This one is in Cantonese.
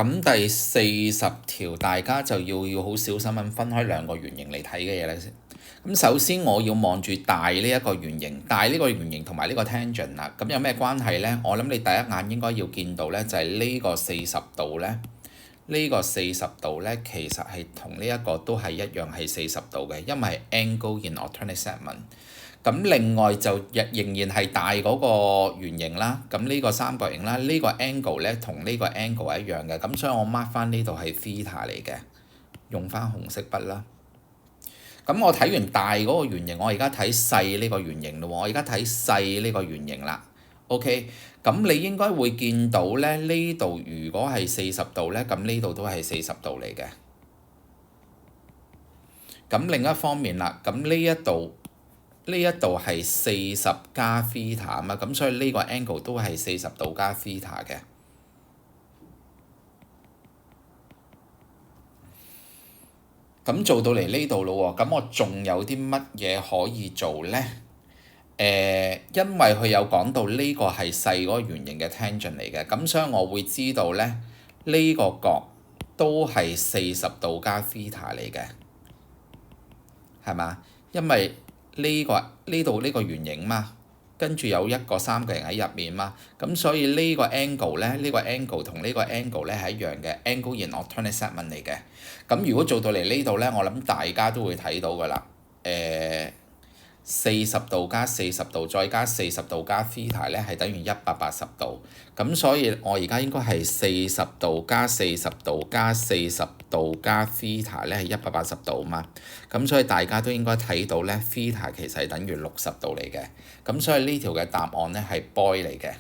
咁第40條大家就要好小心咁分開兩個圓形嚟睇嘅嘢咧先。咁首先我要望住大呢一個圓形，大呢個圓形同埋呢個 tangent 啦。咁有咩關係呢？我諗你第一眼應該要見到呢，就係呢個40度呢。呢個40度呢，其實係同呢一個都係一樣係40度嘅，因為係 angle in alternate segment。咁另外就仍然係大嗰個圓形啦，咁呢個三角形啦，呢個 angle 咧同呢個 angle 係一樣嘅，咁所以我 mark 翻呢度係 theta 嚟嘅，用翻紅色筆啦。咁我睇完大嗰個圓形，我而家睇細呢個圓形咯喎，我而家睇細呢個圓形啦。OK，咁你應該會見到咧，呢度如果係40度咧，咁呢度都係40度嚟嘅。咁另一方面啦，咁呢一度係40加 theta 啊嘛，咁所以呢個 angle 都係40度加 theta 嘅。咁做到嚟呢度咯喎，咁我仲有啲乜嘢可以做呢？因為佢有講到呢個係細嗰個圓形嘅 tangent 嚟嘅，咁所以我會知道咧，呢個角都係40度加 theta 嚟嘅，係嘛？因為呢度呢個圓形嘛，跟住有一個三角形喺入面嘛，咁所以呢個 angle 咧，呢個 angle 同呢個 angle 咧係一樣嘅 angle in alternate segment 嚟嘅。咁如果做到嚟呢度咧，我諗大家都會睇到㗎啦。40度加40度再加40度加 theta 咧係等於180度，咁所以我而家應該係40度加40度加40度加 theta 咧係180度嘛，咁所以大家都應該睇到咧 theta 其實係等於60度嚟嘅，咁所以呢條嘅答案咧係 boy 嚟嘅。